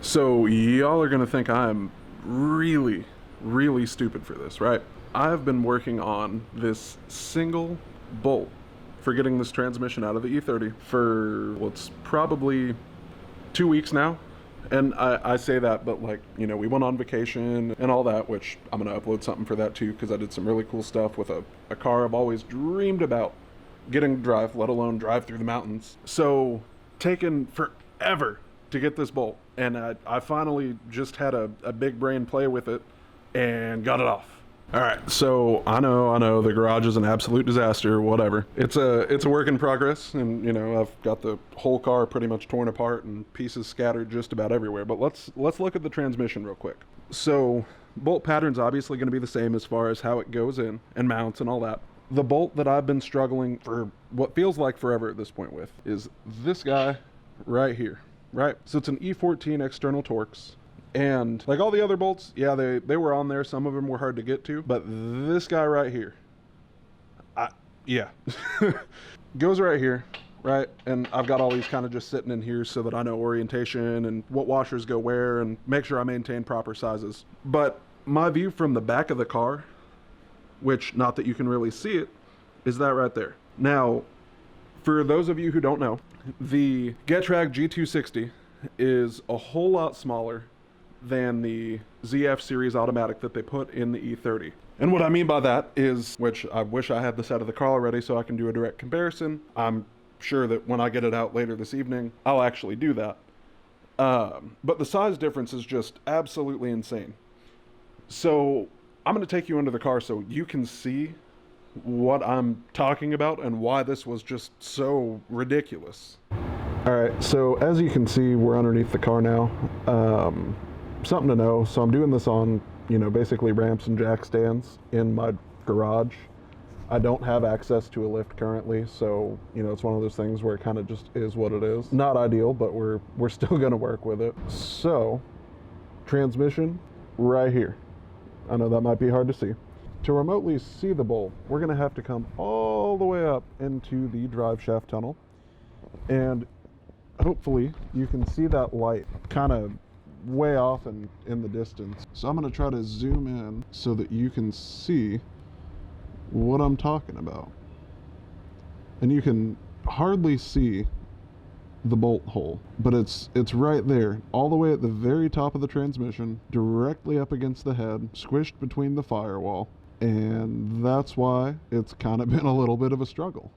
So y'all are gonna think I'm really, really stupid for this, right? I've been working on this single bolt for getting this transmission out of the E30 for what's probably 2 weeks now. And I say that, but like, we went on vacation and all that, which I'm gonna upload something for that too, because I did some really cool stuff with a car I've always dreamed about getting to drive, let alone drive through the mountains. So, taken forever to get this bolt, and I finally just had a big brain play with it and got it off. All right, so I know the garage is an absolute disaster, whatever. It's a work in progress, and I've got the whole car pretty much torn apart and pieces scattered just about everywhere. But let's look at the transmission real quick. So bolt pattern's obviously going to be the same as far as how it goes in and mounts and all that. The bolt that I've been struggling for what feels like forever at this point with is this guy right here, right? So it's an E14 external Torx. And like all the other bolts, yeah, they were on there. Some of them were hard to get to, but this guy right here, yeah, goes right here, right? And I've got all these kind of just sitting in here so that I know orientation and what washers go where and make sure I maintain proper sizes. But my view from the back of the car, which not that you can really see it, is that right there. Now, for those of you who don't know, the Getrag G260 is a whole lot smaller than the ZF series automatic that they put in the E30. And what I mean by that is, which I wish I had this out of the car already so I can do a direct comparison. I'm sure that when I get it out later this evening, I'll actually do that. But the size difference is just absolutely insane. So I'm going to take you into the car so you can see what I'm talking about and why this was just so ridiculous. All right, so as you can see, we're underneath the car now. Something to know, so I'm doing this on, basically ramps and jack stands in my garage. I don't have access to a lift currently, so, it's one of those things where it kind of just is what it is. Not ideal, but we're still gonna work with it. So, transmission right here. I know that might be hard to see. To remotely see the bolt, we're gonna have to come all the way up into the drive shaft tunnel, and hopefully you can see that light kind of way off and in the distance. So I'm going to try to zoom in so that you can see what I'm talking about. And you can hardly see the bolt hole, but it's right there, all the way at the very top of the transmission, directly up against the head, squished between the firewall. And that's why it's kind of been a little bit of a struggle.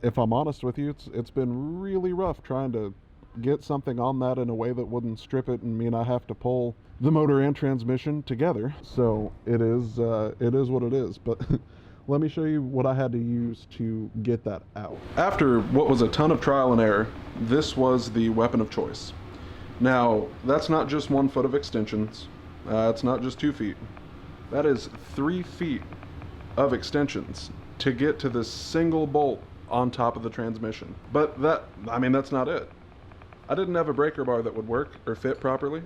If I'm honest with you, it's been really rough trying to get something on that in a way that wouldn't strip it and mean I have to pull the motor and transmission together. So it is what it is. But let me show you what I had to use to get that out. After what was a ton of trial and error, this was the weapon of choice. Now, that's not just 1 foot of extensions. It's not just 2 feet. That is 3 feet of extensions to get to this single bolt on top of the transmission. But that's not it. I didn't have a breaker bar that would work or fit properly,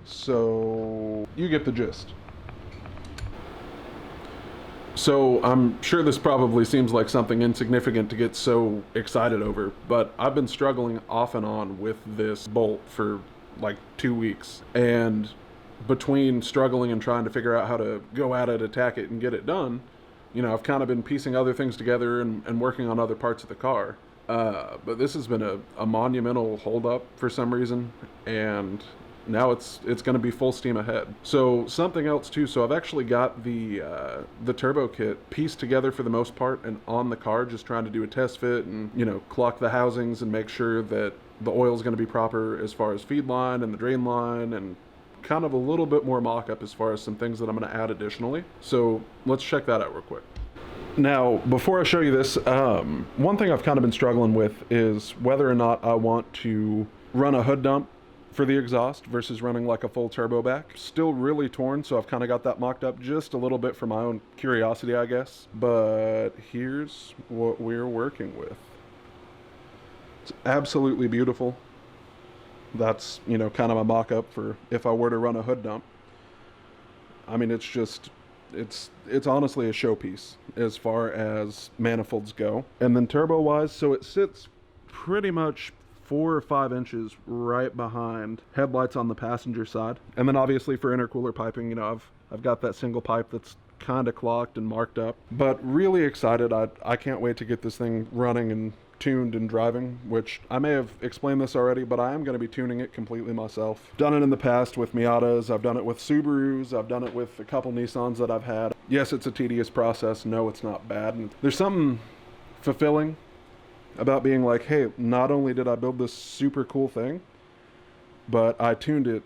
so you get the gist. So I'm sure this probably seems like something insignificant to get so excited over, but I've been struggling off and on with this bolt for like 2 weeks. And between struggling and trying to figure out how to go at it, attack it, and get it done, I've kind of been piecing other things together and working on other parts of the car. But this has been a monumental holdup for some reason, and now it's going to be full steam ahead. So something else too. So I've actually got the turbo kit pieced together for the most part and on the car, just trying to do a test fit and clock the housings and make sure that the oil is going to be proper as far as feed line and the drain line, and kind of a little bit more mock-up as far as some things that I'm going to add additionally. So let's check that out real quick. Now, before I show you this, one thing I've kind of been struggling with is whether or not I want to run a hood dump for the exhaust versus running like a full turbo back. Still really torn, so I've kind of got that mocked up just a little bit for my own curiosity, I guess. But here's what we're working with. It's absolutely beautiful. That's, kind of a mock-up for if I were to run a hood dump. I mean, it's honestly a showpiece as far as manifolds go. And then turbo wise, so it sits pretty much 4 or 5 inches right behind headlights on the passenger side. And then obviously for intercooler piping, you know, I've got that single pipe that's kind of clocked and marked up. But really excited. I can't wait to get this thing running and tuned and driving, which I may have explained this already, but I am going to be tuning it completely myself. Done it in the past with Miatas, I've done it with Subarus, I've done it with a couple Nissans that I've had. Yes, it's a tedious process. No, it's not bad. And there's something fulfilling about being like, hey, not only did I build this super cool thing, but I tuned it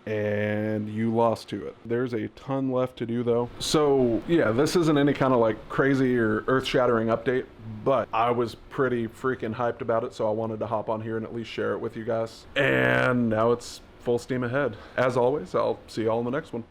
and you lost to it. There's a ton left to do though. So yeah, this isn't any kind of like crazy or earth-shattering update, but I was pretty freaking hyped about it, so I wanted to hop on here and at least share it with you guys. And now it's full steam ahead. As always, I'll see y'all in the next one.